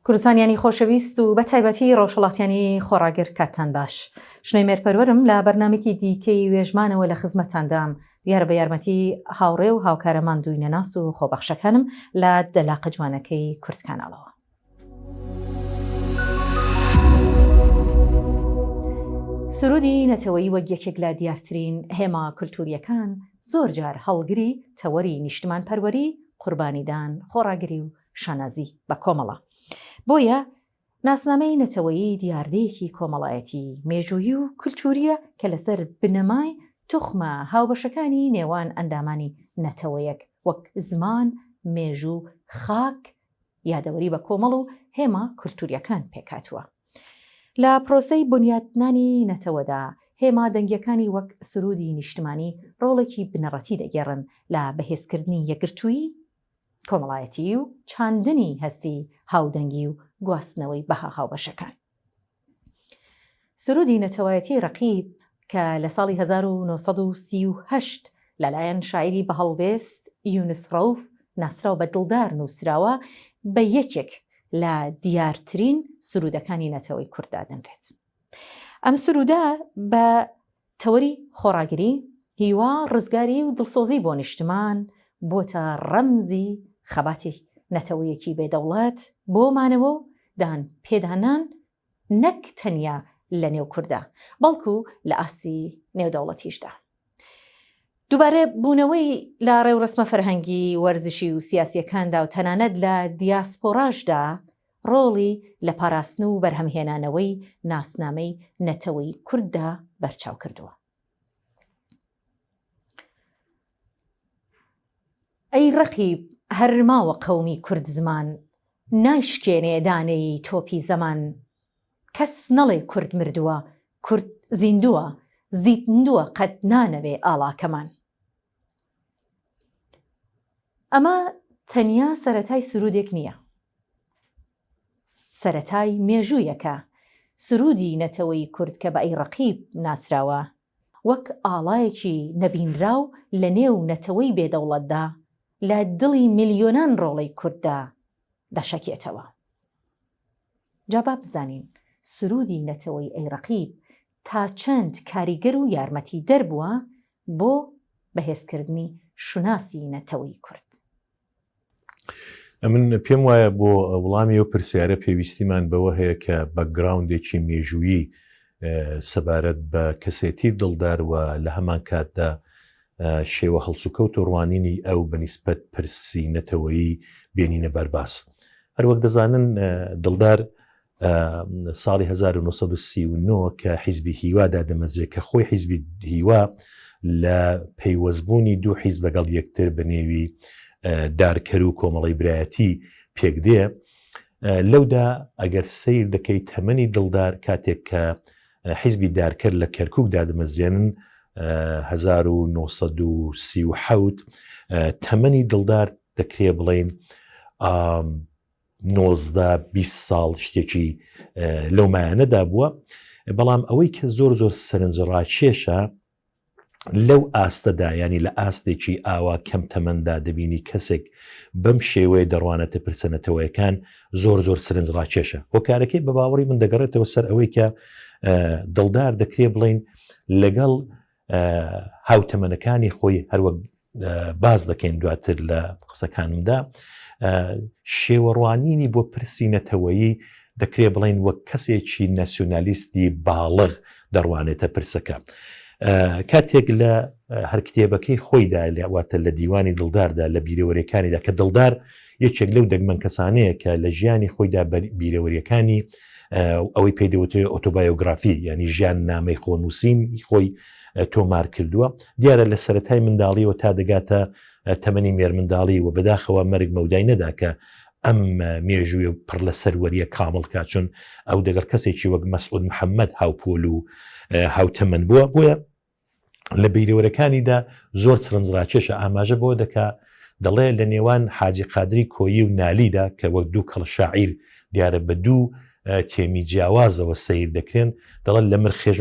کوردستانیانی خۆشەویست و بە تایبەتی ڕۆژهەڵاتیانی خۆڕاگر کاتتان باش. شنۆی مێرپەروەرم لە بەرنامێکی دیکەی وێژمانەوە لە خزمەتتاندام دیارە بە یارمەتی هاوڕێ و هاوکارەمان دووینە ناس و خۆبەخشەکانم لە دەلاقە جوانەکەی کورد کاناڵەوە. سرودی نەتەوەیی وەک یەکێک لە دیارترین هێما کولتوریەکان زۆر جار هەڵگری تەوەری نیشتمان پەروەری، قوربانیدان، خۆڕاگری و شانازی بە کۆمەڵە. بۆیە ناسنامەی نەتەوەیی دیاردەیەکی کۆمەڵایەتی مێژوویی و کولتوریە کە لەسەر بنەمای توخمە هاوبەشەکانی نێوان ئەندامانی نەتەوەیەک وەک زمان، مێژوو، خاک، یادەوەری بە کۆمەڵ و هێما کولتوریەکان پێکاتووە. لە پرۆسەی بنیادنانی نەتەوەدا هێما دەنگیەکانی وەک سرودی نیشتمانی ڕۆڵێکی بنەڕەتی دەگێڕن لە بەهێزکردنی یەکگرتووی، کۆمەڵایەتی و چاندنی هەستی هاودەنگی و گواستنەوەی بەها هاوبەشەکان. سرودی نەتەوایەتی ڕەقیب کە لە ساڵی 1938 لەلایەن شاعیری بەهەڵوێست یونس ڕەوف ناسراو بە دڵدار نووسراوە، بە یەکێک لە دیارترین سرودەکانی نەتەوەی کورددا دەنرێت. ئەم سرودە بە تەوەری خۆڕاگری، هیوا، ڕزگاری و دڵسۆزی بۆ نیشتمان بۆتە ڕەمزی خەباتی نەتەوەیەکی بێدەوڵەت بۆ مانەوە و دان پێدانان نەک تەنیا لە نێو کووردا بەڵکو لە ئاسی نێودەوڵەتیشدا. دووبارە بوونەوەی لە ڕێوڕسمە فەرهەنگی، وەرزشی و سیاسیەکاندا و تەنانەت لە دیاسپۆراشدا ڕۆڵی لە پاراستن و بەرهەمهێنانەوەی ناسنامەی نەتەوەی کورددا بەرچاو کردووە. ئەی ڕەقیب هەرماوە قەومی کورد زمان، نایشکێنێ دانەی تۆپی زەمان. کەس نەڵێ کورد مردووە، کورد زیندووە، زیندووە قەت نانەوێ ئاڵاکەمان. ئەمە تەنیا سەرەتای سرودێک نییە، سەرەتای مێژوویەکە. سرودی نەتەوەی کورد کە بە ئەی ڕەقیب ناسراوە وەک ئاڵایەکی نەبینراو لە نێو نەتەوەی بێدەوڵەتدا لە دڵی میلیۆنان ڕۆڵەی کورددا دەشەکێتەوە. جابا بزانین سرودی نەتەوەی ئەی ڕەقیب تا چەند کاریگەر و یارمەتی دەربووە بۆ بەهێزکردنی شوناسی نەتەوەی کورد. من پێم وایە بۆ وەڵامی ئەو پرسیارە پێویستیمان بەوە هەیە کە بەکگراوندێکی مێژوویی سەبارەت بە کەسێتی دڵدارەوە لە هەمان کاتدا شێوە هەڵسوکەوت و ڕوانینی ئەو بەنیسبەت پرسی نەتەوەیی بێنینە بەرباس. هەروەک دەزانن دڵدار ساڵی 1939 کە حیزبی هیوادا دەمەزرێت کە خۆی حیزبی هیوا لە پەیوەستبوونی دوو حیزب لەگەڵ یەکتر بە نێوی دارکەر و کۆمەڵی برایەتی پێکدێ. لەودا ئەگەر سیر دەکەیت تەمەنی دڵدار کاتێک کە حیزبی دارکەر لە کەرکووکدا دەمەزرێنن 1937 تەمەنی دڵدار دەکرێ بڵێن 19-20 ساڵ شتێکی لەو مایانەدا بووە. بەڵام ئەوەی کە زۆر سەرنجڕاکێشە لەو ئاستەدا، ینی لە ئاستێکی ئاوا کەم تەمەندا دەبینی کەسێک بەم شێوەیە دەڕوانێتە پرسەنەتەوەیەکان زۆر سەرنجڕاکێشە. هۆکارەکەی بە باوەڕی من دەگەڕێتەوە سەر ئەوەی کە دڵدار دەکرێ بڵین لەگەڵ هاوتەمەنەکانی خۆی هەروەک باز دەکەین دواتر لە قسەکانمدا شێوەڕوانینی بۆ پرسی نەتەوەیی دەکرێ بڵین وەک کەسێکی ناسیۆنالیستی باڵغ دەڕوانێتە پرسەکە. کاتێک لە هەر کتێبەکەی خۆیدا واتە لە دیوانی دڵداردا لە بیرەوەریەکانیدا کە دڵدار یەکێک لەو دەگمەن کەسانەیە کە لە ژیانی خۆیدا بیرەوەریەکانی ئەوەی پێدەوترێت ئۆتۆبایۆگرافی، ینی ژیان نامەی خۆنووسین خۆی تۆمار کردووە. دیارە لە سەرەتای منداڵیەوە تا دەگاتە تەمەنی مێرمنداڵی و بەداخەوە مەرگ مەودای نەدا کە ئەم مێژووی پڕ لە سەروەریە کامڵکە، چون ئەو دەگەر کەسێکی وەک مەسعود محەممەد هاوپۆل و هاوتەمەن بووە. بۆیە لە بیرەوەرەکانیدا زۆر سەرنجڕاکێشە ئاماژە بۆ دەکا دەڵێ لە نێوان حاجی قادری کۆیی و نالیدا کە وەک دوو کەڵ شاعیر دیارە بە دوو تێمی جیاوازەوە سیر دەکرێن، دەڵێن لە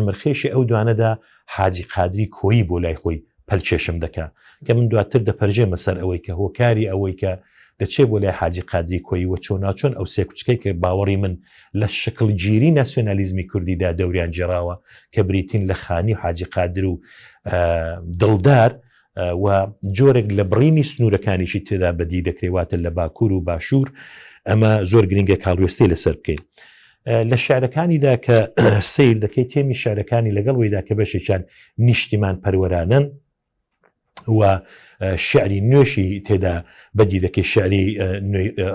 مرخێژی ئەو دوانەدا حاجی قادری کۆیی بۆ لای خۆی پەلچێشم دەکا کە من دواتر دەپەرجێمە سەر ئەوەی کە هۆکاری ئەوەی کە دەچێت بۆ لای حاجی قادری کۆیی وە چۆناچۆن ئەو سێ کوچکەی کە باوەڕی من لە شکلگیری ناسیۆنالیزمی کوردیدا دەوریان جێراوە کە بریتین لە خانی و حاجی قادر و دڵدار و جۆرێک لە بڕینی سنوورەکانیشی تێدا بەدی دەکرێواتە لە باکوور و باشوور ئەمە زۆر گرنگە کاڵوێستی لەسەر بکەین. لە شارەکانیدا کە سیر دەکەیت تێمی شارەکانی لەگەڵ وەیدا کە بەشێکیان نیشتیمان پەروەرانن و شعری نوێشی تێدا بەدی دەکەی شعری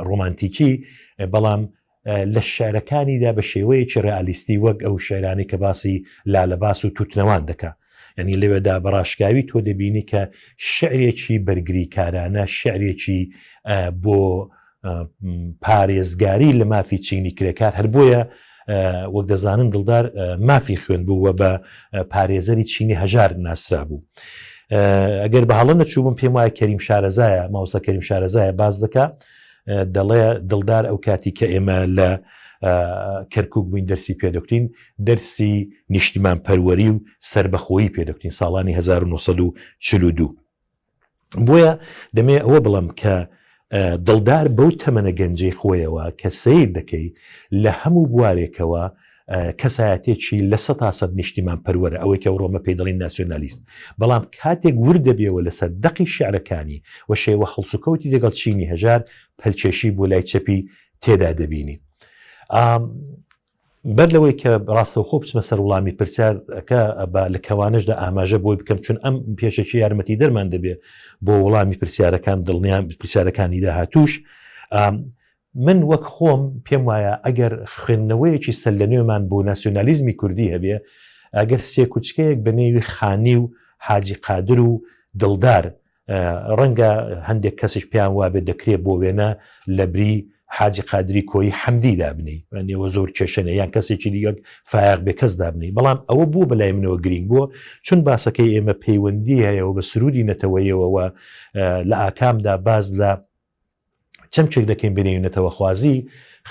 ڕۆمانتیکی، بەڵام لە شارەکانیدا بە شێوەیەکی ڕئالیستی وەک ئەو شێرانی کە باسی لالەباس و تووتنەوان دەکات. ینی لەوێدا بەڕاشکاوی تۆ دەبینی کە شعرێکی بەرگری کارانە، شعرێکی بۆ پارێزگاری لە مافی چینی کرێکار، هەر بۆیە وەک دەزانن دڵدار مافی خوێن بوو و بە پارێزەری چینی هەژار ناسرا بوو. ئەگەر بە هەڵە نەچووبم پێم وایە کەریم شارەزایە، ماوستا کەریم شارەزایە باز دەکا، دەڵێ دڵدار ئەو کاتی کە ئێمە لە کەرکووک بووین دەرسی پێدەکتین، دەرسی نیشتیمان پەروەری و سربەخۆیی پێدەکتین ساڵانی 1942. بۆیە دەمێ ئەوە بڵم کە دڵدار بەو تەمەنە گەنجەی خۆیەوە کە سیر دەکەی لە هەموو بوارێکەوە کەسایەتێکی لە 100% نیشتیمان پەروەرە، ئەوەی کە ڕۆمە پێی دەڵین ناسیۆنالیست، بەڵام کاتێک وردەبێەوە لەسەر دەقی شعرەکانی و شێوە هەڵسوکەوتی دەگەڵ چینی هەژار پەلکێشی بۆ لای چەپی تێدا دەبینی. بەر لەوەی کە ڕاستەوخۆ بچمە سەر وڵامی پرسیارەکە لە کەوانشدا ئاماژە بۆی بکەم، چون ئەم پێشێکی یارمەتی دەرمان دەبێت بۆ وڵامی پرسیارەکان دڵنیان پرسیارەکانی داهاتوش. من وەک خۆم پێم وایە ئەگەر خوێندنەوەیەکی سەر لە نوێمان بۆ ناسیۆنالیزمی کوردی هەبێ، ئەگەر سێ کوچکەیەک بە نێوی خانی و حاجی قادر و دڵدار ڕەنگە هەندێک کەسش پیان وابێت دەکرێت بۆ وێنە لە بری حاجی قادری کۆی حەمدی دابنی، نێوە زۆر کێشەنە یان کەسێکی دیگە فایق بێ کەس دابنی، بەڵام ئەوە بوو بەلای منەوە گرنگ بووە چون باسەکەی ئێمە پەیوەندی هەیەەوە بە سرودی نەتەوەیەوە لە ئاکامدا باز لە چەمچێک دەکەین بنێونەتەوە خوازی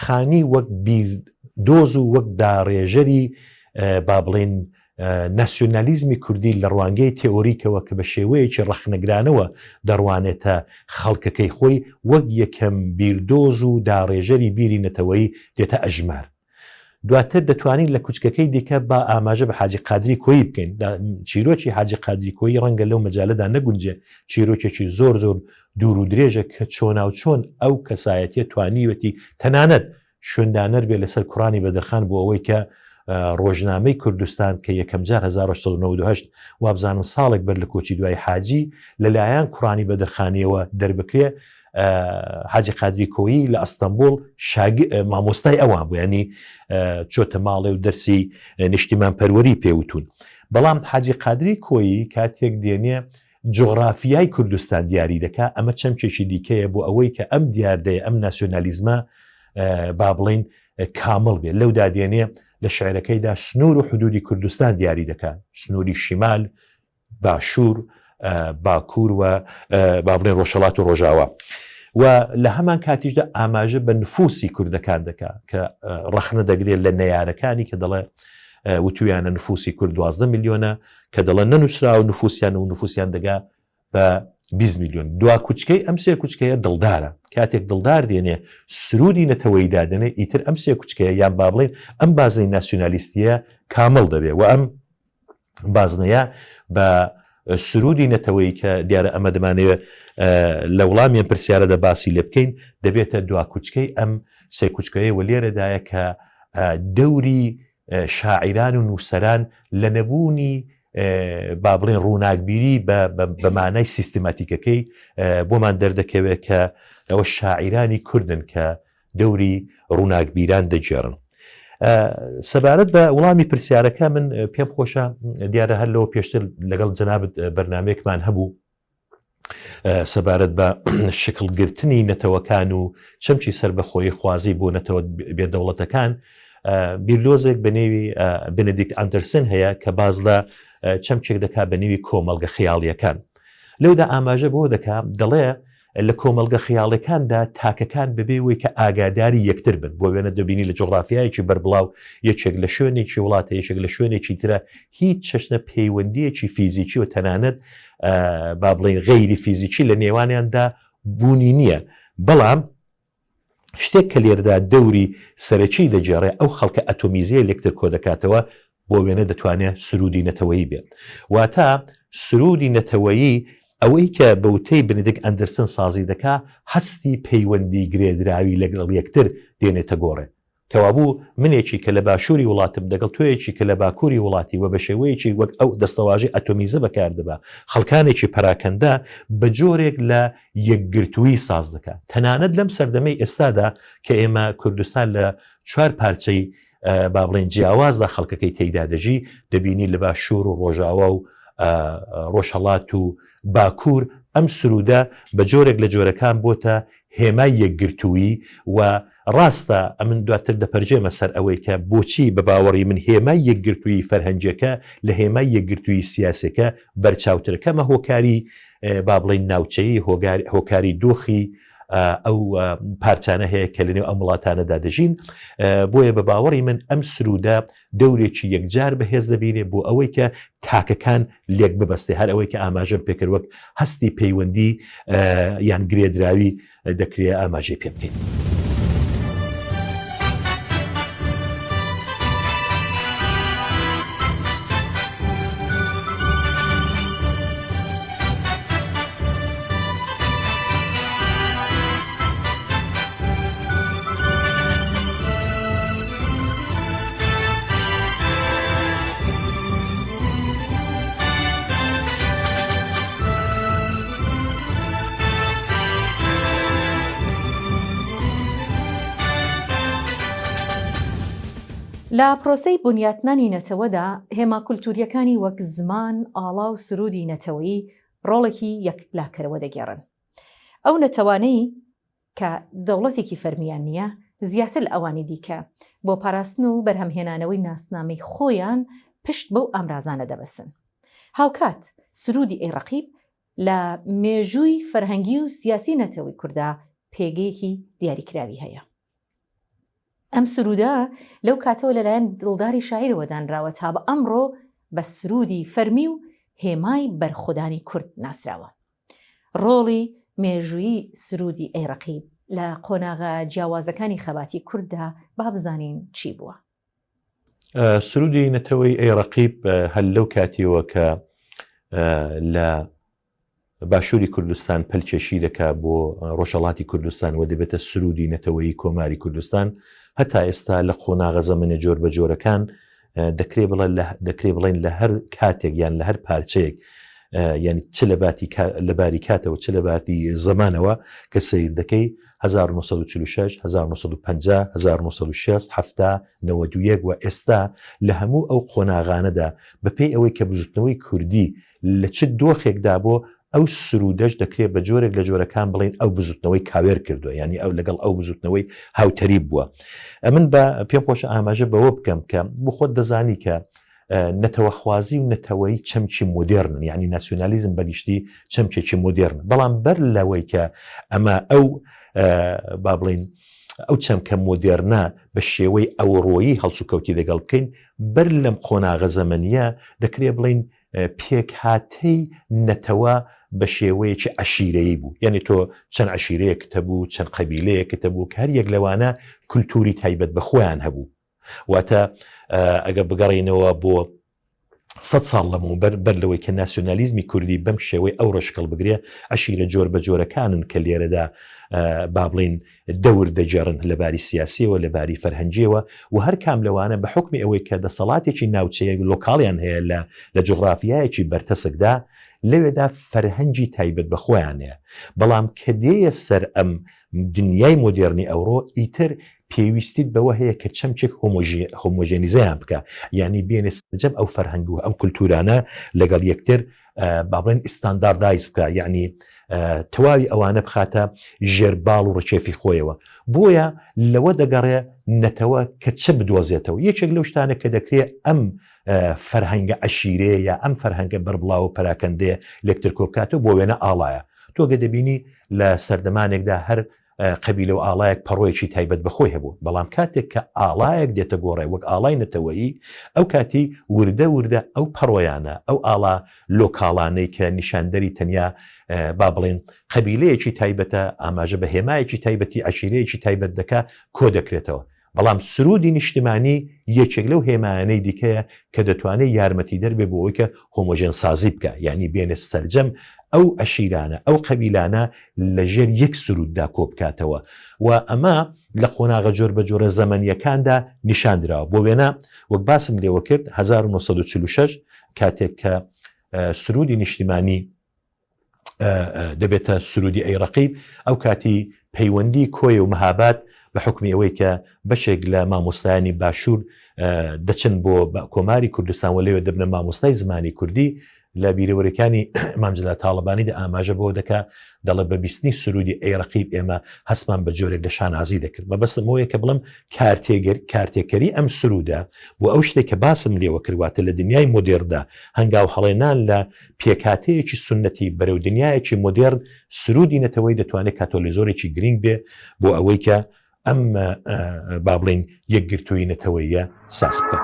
خانی وەک بیردۆز و وەک داڕێژەری با بڵێن ناسیۆنالیزمی کوردی لە ڕوانگەی تێۆریکەوە کە بە شێوەیەکی ڕەخنەگرانەوە دەڕوانێتە خەڵکەکەی خۆی وەک یەکەم بیردۆز و داڕێژەری بیری نەتەوەی دێتە ئەژمار. دواتر دەتوانین لە کوچکەکەی دیکە با ئاماژە بە حاجی قادری کۆیی بکەین. چیرۆکی حاجی قادری کۆیی ڕەنگە لەو مەجالەدا نەگونجێ، چیرۆکێکی زۆر زۆر دوور و درێژە کە چۆناوچۆن ئەو کەسایەتیە توانیوەتی تەنانەت شوێندانەر بێ لەسەر کوڕانی بەدرخان بۆ ئەوەی کە ڕۆژنامەی کوردستان کە یەکەم جار 1998 وابزانم ساڵێک بەر لە کۆچی دوای حاجی لەلایەن کوڕانی بەدرخانیەوە دەربکرێ، حاجی قادری کۆیی لە ئەستەمبوڵ مامۆستای ئەوان بوو، ینی چۆتە ماڵێ و دەرسی نیشتیمان پەروەری پێوتون. بەڵام حاجی قادری کۆیی کاتێک دێنێ جۆغرافیای کوردستان دیاری دەکا، ئەمە چەمکێکی دیکەیە بۆ ئەوەی کە ئەم دیاردەیە ئەم ناسیۆنالیزمە با بڵین کامل بێت. لەو دادێنێ لە شعرەکەیدا سنوور و حدودی کوردستان دیاری دەکات، سنووری شیمال، باشوور، باکوور و با بڵێن ڕۆژهەڵات و ڕۆژاوە، و لە هەمان کاتیشدا ئاماژە بە نفوسی کوردەکان دەکات کە ڕەخنە دەگرێت لە نەیارەکانی کە دەڵێ وتویانە نفوسی کورد 12 میلیۆنە کە دەڵێن نەنووسرا و نفوسیان و نفوسیان دەگا بە 20 میلیۆن. دوا کوچکەی ئەم سێ کوچکەیە دڵدارە، کاتێک دڵدار دێنێ سرودی نەتەوەی دادنێ ئیتر ئەم سێ کوچکەیە یان با بڵێن ئەم بازنەی ناسیۆنالیستیە کامل دەبێت و ئەم بازنەیە بە سرودی نەتەوەی کە دیارە ئەمە دەمانەوێت لە وڵامیان پرسیارەدا باسی لێ بکەین دەبێتە دوا کوچکەی ئەم سێ کوچکەیە و لێرەدایە کە دەوری شاعیران و نووسەران لە نەبوونی با بڵێن ڕووناکبیری بە مانای سیستماتیکەکەی بۆمان دەردەکەوێت کە ئەوە شاعیرانی کوردن کە دەوری ڕووناکبیران دەجێڕن. سەبارەت بە وڵامی پرسیارەکە من پێم خۆشە دیارە هەر لەوە پێشتر لەگەڵ جەنابەت بەرنامەیەکمان هەبوو سەبارەت بە شکلگرتنی نەتەوەکان و چەمچی سربەخۆیی خوازی بۆ نەتەوە بێدەوڵەتەکان. بیرلۆزێک بە نێوی بنێدیکت ئەندەرسن هەیە کە باز لە چەمچێک دەکا بە نێوی کۆمەڵگە خیاڵیەکان. لەودا ئاماژە بۆ دەکا دەڵێ لە کۆمەڵگە خیاڵەکاندا تاکەکان ببێەوەی کە ئاگاداری یەکتر بن، بۆ وێنە دەبینی لە جۆغرافیایەکی بەربڵاو یەکێک لە شوێنێکی وڵاتە یەکێک لە شوێنێکی ترە هیچ چەشنە پەیوەندیەکی فیزیکی و تەنانەت با بڵێن غەیری فیزیکی لە نێوانیاندا بوونی نییە، بەڵام شتێک کە لێرەدا دەوری سەرەکی دەجێڕێ ئەو خەڵکە ئەتۆمیزیە لێکتر کۆ دەکاتەوە بۆ وێنە دەتوانێت سرودی نەتەوەیی بێت واتە سرودی نەتەوەیی ئەوەی کە بەوتەی بنیدیک ئەندرسن سازی دەکا هەستی پەیوەندی گرێدراوی لەگەڵ یەکتر دێنێتە گۆڕێ کەوابوو منێکی کە لە باشووری وڵاتم دەگەڵ توێکی کە لە باکووری وڵاتی و بە شێوەیەکی وەک ئەو دەستەواژی ئەتۆمیزە بەکاردەبە خەڵکانێکی پەراکەندا بە جۆرێک لە یەکگرتووی ساز دەکات تەنانەت لەم سەردەمەی ئێستادا کە ئێمە کوردستان لە 4 پارچەی با بڵێن جیاوازدا خەڵکەکەی تێیدا دەژی دەبینی لە باشوور و ڕۆژاوا و ڕۆژهەڵات و باکوور ئەم سرودە بە جۆرێک لە جۆرەکان بۆتە هێمای یەکگرتووی و ڕاستە ئەمن دواتر دەپەرجێمە سەر ئەوەی کە بۆچی بە باوەڕی من هێمای یەکگرتووی فەرهەنجەکە لە هێمای یەکگرتووی سیاسەکە بەرچاوترەکەمە هۆکاری با بڵێن ناوچەیی هۆکاری دۆخی ئەو پارچانە هەیە کە لەنێو ئەم وڵاتانەدا دەژین بۆیە بە باوەڕی من ئەم سرودە دەورێکی یەکجار بەهێز دەبینێ بۆ ئەوەی کە تاکەکان لێک ببەستێ هەر ئەوەی کە ئاماژەم پێکرد وەک هەستی پەیوەندی یان گرێدراوی دەکرێت ئاماژەی پێ بکەین. لە پرۆسەی بنیاتنانی نەتەوەدا هێما کولتوریەکانی وەک زمان ئاڵا و سرودی نەتەوەیی ڕۆڵێکی یەکلاکەرەوە دەگێڕن ئەو نەتەوانەی کە دەوڵەتێکی فەرمیان نییە زیاتر لە ئەوانی دیکە بۆ پاراستن و بەرهەمهێنانەوەی ناسنامەی خۆیان پشت بەو ئامرازانە دەبەسن هاوکات سرودی ئەیڕەقیب لە مێژووی فەرهەنگی و سیاسی نەتەوەی کووردا پێگەیەکی دیاریکراوی هەیە ئەم سرودە لەو کاتەوە لەلایەن دڵداری شاعیرەوە دانراوە تا بە ئەمڕۆ بە سرودی فەرمی و هێمای بەرخودانی کورد ناسراوە ڕۆڵی مێژووی سرودی ئەیڕەقیب لە قۆناغە جیاوازەکانی خەباتی کورددا با بزانین چی بووە سرودی نەتەوەی ئەیڕەقیب هەل لەو کاتیەوە کە لە باشووری کوردستان پەلچێشی دەکا بۆ ڕۆژهەڵاتی کوردستان و دەبێتە سرودی نەتەوەیی کۆماری کوردستان هەتا ئێستا لە قۆناغە زەمنە جۆر بە جۆرەکان دەکرێ بڵێن لە هەر کاتێک یان لە هەر پارچەیەک یعنی چ لە باری کاتەوە چ لە باتی زەمانەوە کە سیر دەکەی 1946 1950 1960 70 91 و ئێستا لە هەموو ئەو قۆناغانەدا بەپێی ئەوەی کە بزوتنەوەی کوردی لە چ دۆخێکدا بۆ ئەو سرودەش دەکرێت بە جۆرێک لە جۆرەکان بڵێن ئەو بزوتنەوەی کاوێر کردووە ینی ئەو لەگەڵ ئەو بزوتنەوەی هاوتەری بووە من بە پێم خۆشە ئاماژە بەوە بکەم کە بۆ خۆت دەزانی کە نەتەوەخوازی و نەتەوەی چەمکی مۆدێرنن یعنی ناسیۆنالیزم بەگشتی چەمکێکی مۆدێرن بەڵام بەر لەوەی کە ئەمە ئەو با بڵێن ئەو چەمکە مۆدێرنە بە شێوەی ئەوڕۆیی هەڵسوکەوتی لەگەڵ بکەین بەر لەم قۆناغە زەمەنیە دەکرێت بڵێن پێکهاتەی نەتەوە بە شێوەیەکی عەشیرەیی بوو یعنی تۆ چەند عەشیرەیەکتە بوو چەند قەبیلەیەکتە بوو کە هەر یەک لەوانە کولتوری تایبەت بە خۆیان هەبوو واتە ئەگە بگەڕینەوە بۆ 100 ساڵ لەمەوە بەر لەوەی کە ناسیۆنالیزمی کوردی بەم شێوەی ئەو ڕشکەڵ بگرێ عەشیرە جۆر بە جۆرەکانن کە لێرەدا با بڵێن دەور دەجێڕن لەباری سیاسیەوە لەباری فەرهەنجیەوە و هەر کام لەوانە بە حکمی ئەوەی کە دەسەڵاتێکی ناوچەیە لۆکاڵیان هەیە لە جوغرافیایەکی بەرتەسکدا لەوێدا فەرهەنجی تایبەت بە خۆیان هەیە بەڵام کە دێیە سەر ئەم دنیای مۆدێرنی ئەوڕۆ ئیتر پێویستیت بەوە هەیە کە چەمچێک هۆمۆژێنیزەیان بکە یعنی بێنێ سەرجەم ئەو فەرهەنگ و ئەم کولتورانە لەگەڵ یەکتر با بڵێن ئیستانداردایز بکە یعنی تەواوی ئەوانە بخاتە ژێرباڵ و ڕچێفی خۆیەوە بۆیە لەوە دەگەڕێ نەتەوە کە چه بدۆزێتەوە یەکێک لەو شتانە کە دەکرێت ئەم فەرهەنگە عەشیرەیە یا ئەم فەرهەنگە بەربڵاو و پەراکەندەیە لەکتر کۆبکاتەوە بۆ وێنە ئاڵایە تۆگە دەبینی لە سەردەمانێکدا هەر قەبیلە و ئاڵایەک پەڕۆیەکی تایبەت بەخۆی هەبوو بەڵام کاتێک کە ئاڵایەک دێتە گۆڕێ وەک ئاڵای نەتەوەیی ئەو کاتی وردە ئەو پەڕۆیانە ئەو ئاڵا لۆکاڵانەی کە نیشاندەری تەنیا با بڵێن قەبیلەیەکی تایبەتە ئاماژە بە هێمایەکی تایبەتی عەشیرەیەکی تایبەت دەکا کۆ دەکرێتەوە بەڵام سرودی نیشتیمانی یەکێک لەو هێمایانەی دیکەیە کە دەتوانێت یارمەتی دەربێ بۆ ئەوەی کە هۆمۆژێن سازی بکە یعنی بێنە سەرجەم ئەو عەشیرانە ئەو قەبیلانە لەژێر یەک سروددا کۆ بکاتەوە و ئەمە لە قۆناغە جۆر بە جۆرە زەمەنیەکاندا نیشاندراوە بۆ وێنە وەک باسم لێوە کرد 1946 کاتێک کە سرودی نیشتیمانی دەبێتە سرودی ئەیڕەقیب ئەو کاتی پەیوەندی کۆی و مەهابات بە حکمی ئەوەی کە بەشێک لە مامۆستایانی باشوور دەچن بۆ کۆماری کوردستان و لەوێ دەبنە مامۆستای زمانی کوردی لە بیرەوەریەکانی مامجللا تاڵەبانیدا ئاماژە بۆ دەکا دەڵێ بە بیستنی سرودی ئەیڕەقیب ئێمە هەستمان بە جۆرێک لە شانازی دەکرد مەبەستمەوەیە کە بڵم کارتێکەری ئەم سرودە بۆ ئەو شتێک کە باسم لێوە کردواتە لە دنیای مۆدێرندا هەنگاو هەڵێنان لە پێکاتەیەکی سنەتی بەرەو دنیایەکی مۆدێرن سرودی نەتەوەی دەتوانێت کاتۆلیزۆرێکی گرنگ بێ بۆ ئەوەی کە ئەم با بڵین یەکگرتووی نەتەوەیە ساس بکە.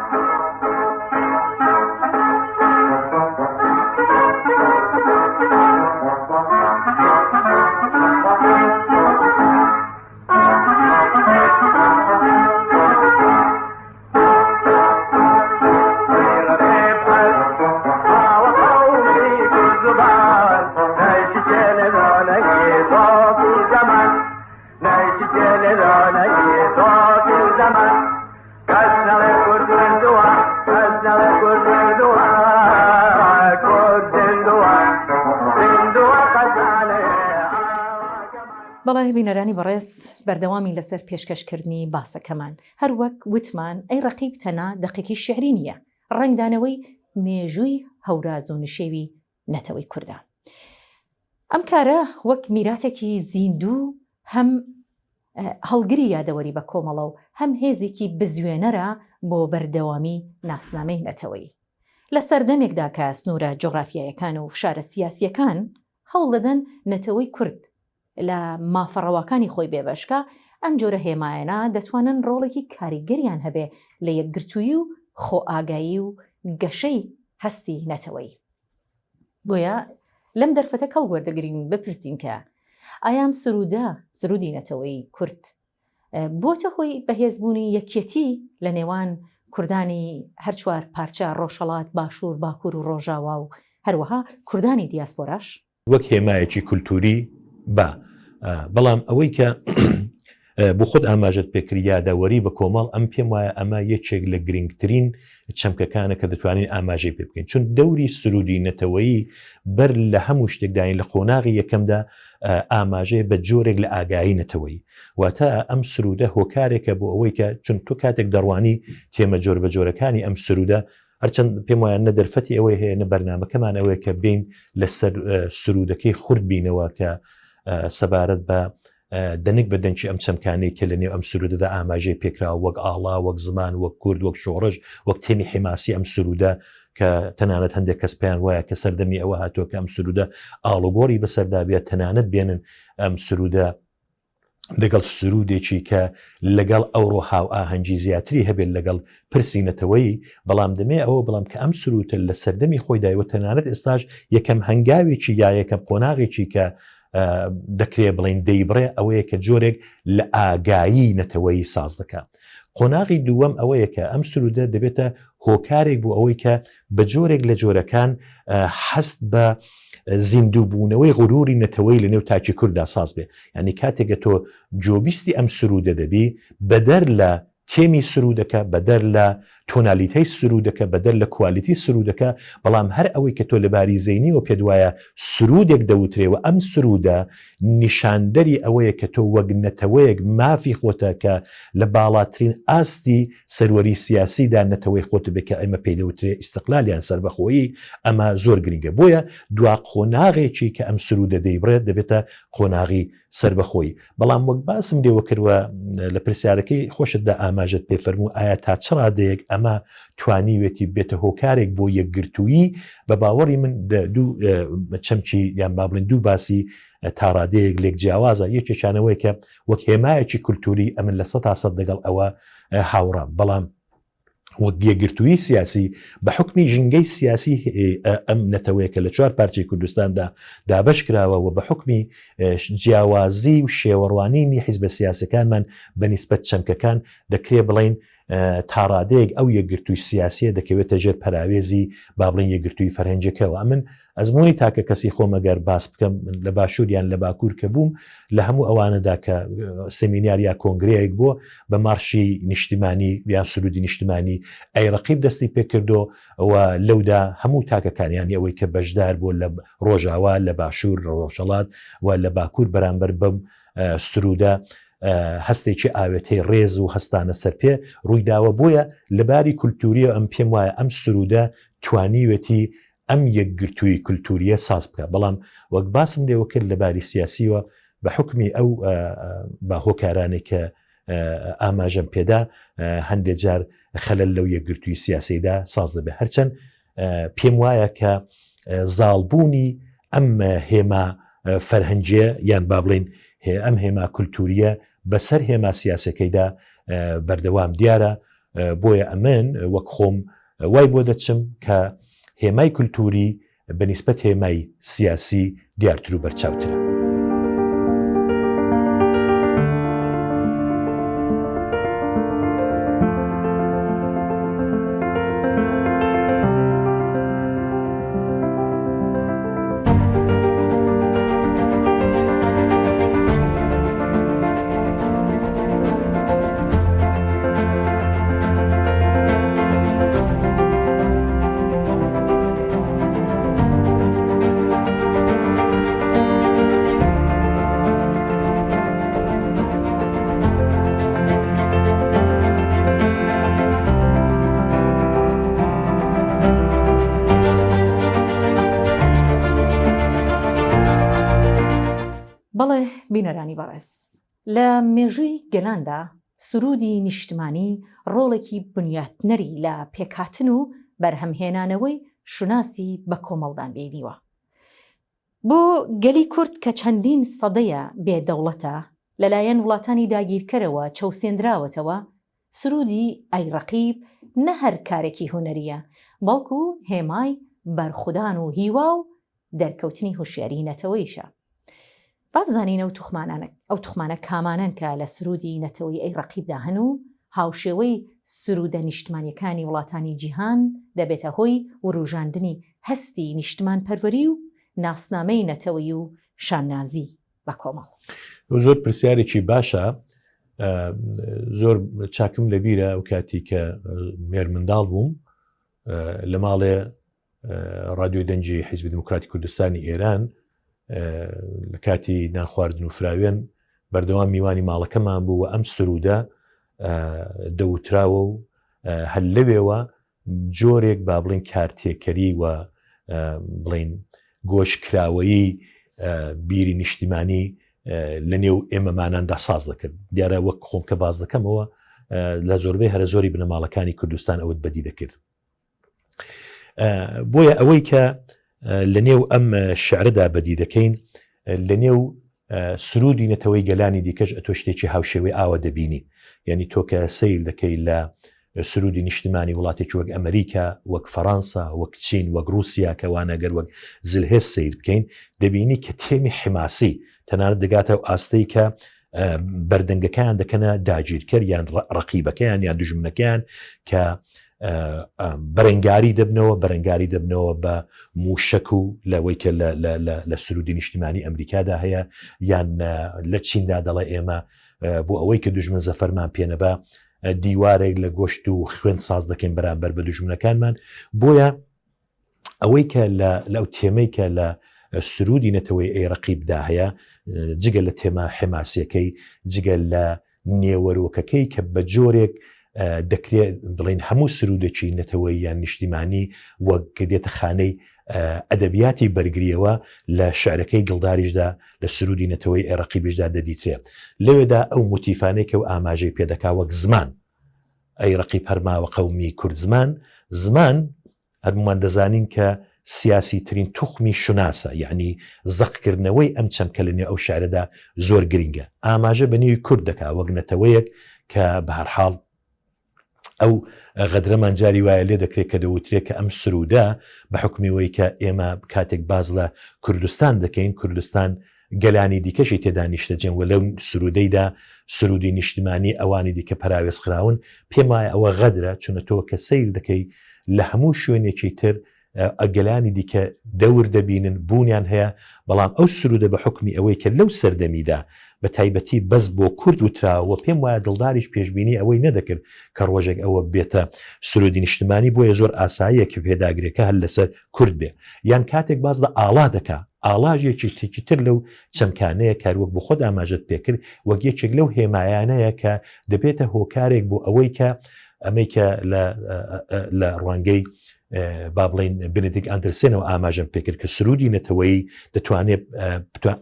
بەڵای بینەرانی بەڕێز بەردەوامی لەسەر پێشکەشکردنی باسەکەمان هەروەک وتمان ئەی ڕەقیب تەنها دەقیقی شعری نییە ڕنگدانەوەی مێژووی هەوراز و نشێوی نەتەوەی کوردە ئەم کارە وەک میراتێکی زیندوو هەم هەڵگری یادەوەری بە کۆمەڵە و هەم هێزێکی بزوێنەرە بۆ بەردەوامی ناسنامەی نەتەوەی لە سەردەمێکدا کە سنوورە جۆغرافیایەکان و فشارە سیاسیەکان هەوڵ دەدەن نەتەوەی کورد لە مافەڕەوەکانی خۆی بێبەشکە ئەم جۆرە هێمایەنە دەتوانن ڕۆڵێکی کاریگەریان هەبێ لە یەکگرتووی و خۆ ئاگایی و گەشەی هەستی نەتەوەی بۆیە لەم دەرفەتە کەڵ وەردەگرین بپرسین کە ئایام سرودی نەتەوەی کورد بۆتە هۆی بەهێزبوونی یەکێتی لە نێوان کوردانی هەر چوار پارچە ڕۆژهەڵات باشوور باکوور و ڕۆژاوا و هەروەها کوردانی دیاسپۆراش وەک هێمایەکی کولتوری بەڵام ئەوەی کە بۆ خۆت ئاماژت پێکرد یادەوەری بە کۆمەڵ ئەم پێم وایە ئەمە یەکێک لە گرنگترین چەمکەکانە کە دەتوانین ئاماژەی پێ بکەین چون دەوری سرودی نەتەوەیی بەر لە هەموو شتێکداین لە قۆناغی یەکەمدا ئاماژەیە بە جۆرێک لە ئاگایی نەتەوەی واتە ئەم سرودە هۆکارێکە بۆ ئەوەی کە چون تۆ کاتێک دەڕوانی تێمە جۆر بە جۆرەکانی ئەم سرودە هەرچەند پێم وایە نە دەرفەتی ئەوەی هەیە نە بەرنامەکەمان ئەوەیە کە بین لەسەر سرودەکەی خورد بینەوە کە سەبارەت بە دەنگ بە دەنگی ئەم چەمکانەی کە لە نێو ئەم سرودەدا ئاماژەی پێکراوە وەک ئاڵا وەک زمان وەک کورد وەک شۆڕژ وەک تێمی حیماسی ئەم سرودە کە تەنانەت هەندێک کەس پێیان وایە کە سەردەمی ئەوە هاتووە کە ئەم سرودە ئاڵوگۆڕی بەسەردابێت تەنانەت بێنن ئەم سرودە لەگەڵ سرودێکی کە لەگەڵ ئەوڕۆ هاو ئاهەنگی زیاتری هەبێت لەگەڵ پرسینەتەوەی بەڵام دەمێ ئەوە بەڵام کە ئەم سرودە لە سەردەمی خۆی دایوە تەنانەت ئێستاش یەکەم هەنگاوێکی یا یەکەم قۆناغێکی کە دەکرێ بڵین دەیبڕێ ئەوەیە کە جۆرێک لە ئاگایی نەتەوەی ساز دەکە قۆناغی دووەم ئەوەیە کە ئەم سرودە دەبێتە هۆکارێک بۆ ئەوەی کە بە جۆرێک لە جۆرەکان هەست بە زیندووبوونەوەی غروری نەتەوەی لە نێو تاکی کووردا ساز بێ یعنی کاتێکە تۆ جۆبیستی ئەم سرودە دەبی بەدەر لە تێمی سرودەکە بەدەر لە تۆنالیتەی سرودەکە بەدەر لە کوالیتی سرودەکە بەڵام هەر ئەوەی کە تۆ لە باری زەینی و پێ وایە سرودێک دەوترێەوە ئەم سرودە نیشاندەری ئەوەیە کە تۆ وەک نەتەوەیەک مافی خۆتە کە لە باڵاترین ئاستی سەروەری سیاسیدا نەتەوەی خۆت بکە ئەمە پێی دەوترێ ئیستقلالیان سربەخۆیی ئەمە زۆر گرنگە بۆیە دوا قۆناغێکی کە ئەم سرودە دەیبڕێت دەبێتە قۆناغی سربەخۆی بەڵام وەک باسم لێوە کردوە لە پرسیارەکەی خۆشتدا ئاماژت پێ فەرموو ئایا تا چ ڕادەیەک ئەمە توانیوێتی بێتە هۆکارێک بۆ یەکگرتووی بە باوەڕی من دوو چەمکی یان با بڵێن دوو باسی تاڕادەیەک لێک جیاوازە یەکێکیانەوەی کە وەک هێمایەکی کولتوری ئەمن لە 100% لەگەڵ ئەوە هاوڕام بەڵام وەک یەکگرتووی سیاسی بە حکمی ژنگەی سیاسی ئەم نەتەوەیە کە لە 4 پارچەی کوردستاندا دابش کراوە و بە حکمی جیاوازی و شێوەڕوانینی حیزبە سیاسەکانمان بەنیسبەت چەمکەکان دەکرێ بڵین تاڕادەیەک ئەو یەکگرتووی سیاسیە دەکەوێتە ژێر پەراوێزی با بڵین یەکگرتووی فەرهەنجەکەەوە من ئەزمموی تاکە کەسی خۆمەگەر باس بکەم لە باشووریان لە باکوور کە بووم لە هەموو ئەوانەدا کە سمیناریا کۆنگرەیەک بووە بە مارشی نیشتیمانی یان سرودی نیشتیمانی ئەیڕقیب دەستی پێکردو و لەودا هەموو تاکەکانیانی ئەوەی کە بەشدار بۆ لە ڕۆژاوا لە باشوور ڕۆژەڵات و لە باکوور بەرامبەر بەم سرودە هەستێکی ئاوێتەی ڕێز و هەستانە سەر پێ ڕوویداوە بۆیە لەباری کولتوریە ئەم پێم وایە ئەم سرودە توانیوێتی ئەم یەکگرتووی کولتوریە ساز بکە بەڵام وەک باسم لێوە کرد لەباری سیاسیوە بە حکمی ئەو بە هۆکارانێک کە ئاماژەم پێدا هەندێک جار خەلەل لەو یەکگرتووی سیاسیدا ساز دەبێ هەرچەند پێم وایە کە زاڵبوونی ئەم هێما فەرهەنجیە یان با بڵین ئەم هێما کولتوریە بەسەر هێما سیاسەکەیدا بەردەوام دیارە بۆیە ئەمن وەک خۆم وای بۆ دەچم کە هێمای کولتوری بەنیسبەت هێمای سیاسی دیارتر و بەرچاوترە. بەڵێ بینەرانی بەڕێز لە مێژووی گەلاندا سرودی نیشتمانی ڕۆڵێکی بنیاتنەری لە پێکهاتن و بەرهەمهێنانەوەی شوناسی بە کۆمەڵدان بێنیوە بۆ گەلی کورد کە چەندین سەدەیە بێدەوڵەتە لەلایەن وڵاتانی داگیرکەرەوە چەوسێنراوەتەوە سرودی ئەیڕەقیب نە هەر کارێکی هونەریە بەڵکو هێمای بەرخودان و هیوا و دەرکەوتنی هوشیاری نەتەوەیشە بابزانین ئەو توخمانە کامانن کە لە سرودی نەتەوەی ئەیڕەقیبدا هەن و هاوشێوەی سرودە نیشتمانیەکانی وڵاتانی جیهان دەبێتە هۆی وروژاندنی هەستی نیشتمان پەروەری و ناسنامەی نەتەوەی و شاننازی بە کۆمەڵ. زۆر پرسیارێکی باشە زۆر چاکم لەبیرە ئەو کاتی کە مێر منداڵ بووم لە ماڵێ ڕادیۆی دەنجی حیزبی دموکراتی کوردستانی ئێران لە کاتی ناخواردن و فراوێن بەردەوام میوانی ماڵەکەمان بوو و ئەم سرودە دەوتراوە و هەل لەوێوە جۆرێک با بڵین کارتێکەری و بڵین گۆشکراوەیی بیری نیشتیمانی لە نێو ئێمەماناندا ساز دەکرد دیارە وەک خۆم کە باز دەکەمەوە لە زۆربەی هەرە زۆری بنەماڵەکانی کوردستان ئەوت بەدی دەکرد بۆیە ئەوەی کە لە نێو ئەم شعرەدا بەدی دەکەین لە نێو سرودی نەتەوەی گەلانی دیکەش ئەتۆ شتێکی هاوشێوەی ئاوە دەبینی یعنی تۆ کە سیر دەکەی لە سرودی نیشتیمانی وڵاتێکی وەک ئەمریکا وەک فەڕەنسا وەک چین وەک رووسیا کەوانەگەر وەک زلهێز سیر بکەین دەبینی کە تێمی حماسی تەنانەت دەگاتە و ئاستەی کە بەردەنگەکان دەکەنە داگیرکەر یان ڕەقیبەکەیان یان دوژمنەکەیان کە بەرەنگاری دەبنەوە بە موشک و لەوەی کە لە سرودی نیشتیمانی ئەمریکادا هەیە یان لە چیندا دەڵێ ئێمە بۆ ئەوەی کە دوژمن زەفەرمان پێنەبا دیوارێک لە گۆشت و خوێن ساز دەکەین بەرامبەر بە دوژمنەکانمان بۆیە ئەوەی کە لەو تێمەی کە لە سرودی نەتەوەی ئەیڕەقیبدا هەیە جگە لە تێما حماسیەکەی جگە لە نێوەرۆکەکەی کە بە جۆرێک دەکرێت بڵین هەموو سرودێکی نەتەوەی یان نیشتیمانی وەک کە دێتە خانەی ئەدەبیاتی بەرگریەوە لە شعرەکەی دڵداریشدا لە سرودی نەتەوەی ئەیڕەقیبشدا دەدیترێت لەوێدا ئەو موتیفانێکە و ئاماژەی پێدەکا وەک زمان ئەیڕەقیب هەرماوە قەومی کورد زمان هەرمومان دەزانین کە سیاسی ترین توخمی شوناسە، یعنی زەقکردنەوەی ئەم چەمکە لە نێو ئەو شعرەدا زۆر گرنگە. ئاماژە بە نێوی کورد دەکا وەک نەتەوەیەک کە بە هەرحاڵ ئەو غەدرەمان جاری وایە لێ دەکرێت کە دەوترێت کە ئەم سروودە بە حکمیەوەی کە ئێمە کاتێک باز لە کوردستان دەکەین، کوردستان گەلانی دیکەشی تێدا نیشتەجێن و لەو سرودەیدا سرودی نیشتمانی ئەوانی دیکە پراوێزخراون پێم وایە ئەوە غەدرە، چونە تۆ کە سیر دەکەی لە هەموو شوێنێکی تر ئەگەلانی دیکە دەور دەبینن بوونیان هەیە، بەڵام ئەو سرودە بە حکمی ئەوەی کە لەو سەردەمیدا بە تایبەتی بەس بۆ کورد وتراوە پێم وایە دڵداریش پێشببینی ئەوەی نەدەکرد کە ڕۆژێک ئەوە بێتە سرودی نیشتمانی، بۆیە زۆر ئاساییەکی پێداگرێکە هەر لەسەر کورد بێ. یان کاتێک باز لە ئاڵا دەکا، ئاڵاژێکی تێکی تر لەو چەمکانەیە کاروەک بۆ خۆت ئاماژت پێکرد، وەک یەکێک لەو هێمایانەیە کە دەبێتە هۆکارێک بۆ ئەوەی کە ئەمەیکە لە ڕوانگەی با بڵین بنێدیک ئەندرسێنەوە ئاماژەم پێکرد کە سرودی نەتەوەیی دەتوانێت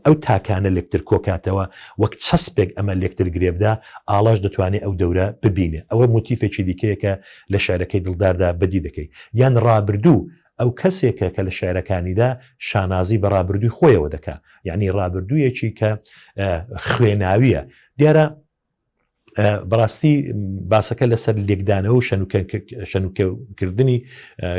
ئەو تاکانە لێکتر کۆکاتەوە وەک چەسپێک ئەمە لێکتر گرێبدا، ئاڵاش دەتوانێت ئەو دەورە ببینێ. ئەوە موتیفێکی دیکەیەکە لە شعرەکەی دڵداردا بەدی دەکەی. یان ڕابردوو ئەو کەسێکە کە لە شعرەکانیدا شانازی بە ڕابردووی خۆیەوە دەکا، یعنی ڕابردوویەکی کە خوێناویە. دیارە بەڕاستی باسەکە لەسەر لێکدانەوە و شەنوکەکردنی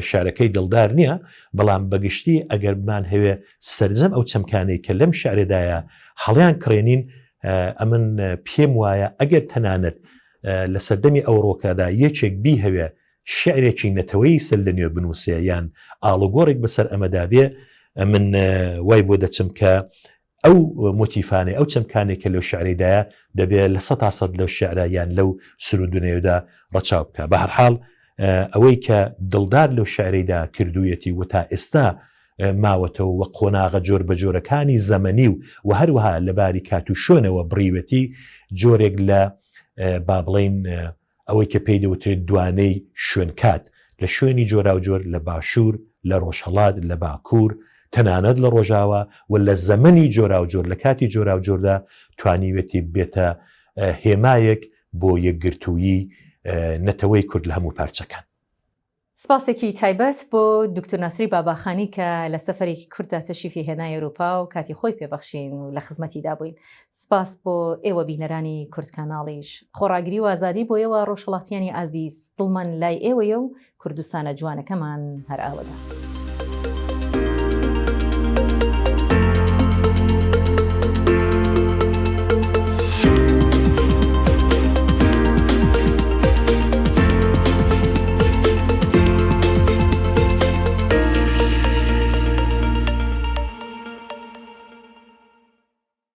شارەکەی دڵدار نییە، بەڵام بەگشتی ئەگەر بمان هەوێ سەرجەم ئەو چەمکانەی کە لەم شارێدایە هەڵیان کڕێنین، ئەمن پێم وایە ئەگەر تەنانەت لە سەردەمی ئەوڕۆکەدا یەکێک بی هەوێ شعرێکی نەتەوەی سەر لە نوێ بنووسێ یان ئاڵوگۆڕێک بەسەر ئەمەدا بێ، من وای بۆ دەچم کە ئەو مۆتیفانێ ئەو چەمکانێکە لەو شعرێدایە دەبێت لە 100% لەو شعرە یان لەو سرودونەیەدا ڕەچاو بکە. بە هەرحاڵ ئەوەی کە دڵدار لەو شعرێدا کردوویەتی و تا ئێستا ماوەتەوە وە قۆناغە جۆر بە جۆرەکانی زەمەنی و هەروەها لەباری کات و شوێنەوە بڕیوەتی جۆرێک لە با بڵین ئەوەی کە پێی دەوترێت دوانەی شوێنکات لە شوێنی جۆرا و جۆر لە باشوور، لە ڕۆژهەڵات، لە باکوور، تەنانەت لە ڕۆژاوە و لە زەمەنی جۆرا و جۆر لە کاتی جۆرا و جۆردا توانیوێتی بێتە هێمایەک بۆ یەکگرتوویی نەتەوەی کورد لە هەموو پارچەکان. سپاسێکی تایبەت بۆ دکتۆر ناسری باباخانی کە لە سەفەرێکی کووردا تەشریفی هێنای ئەوروپا و کاتی خۆی پێبەخشین و لە خزمەتیدا بووین. سپاس بۆ ئێوە بینەرانی کورد کاناڵیش. خۆڕاگری و ئازادی بۆ ئێوە ڕۆژهەڵاتیانی ئازیز، دڵمان لای ئێوەیە و کوردستانە جوانەکەمان هەر ئاوەدا.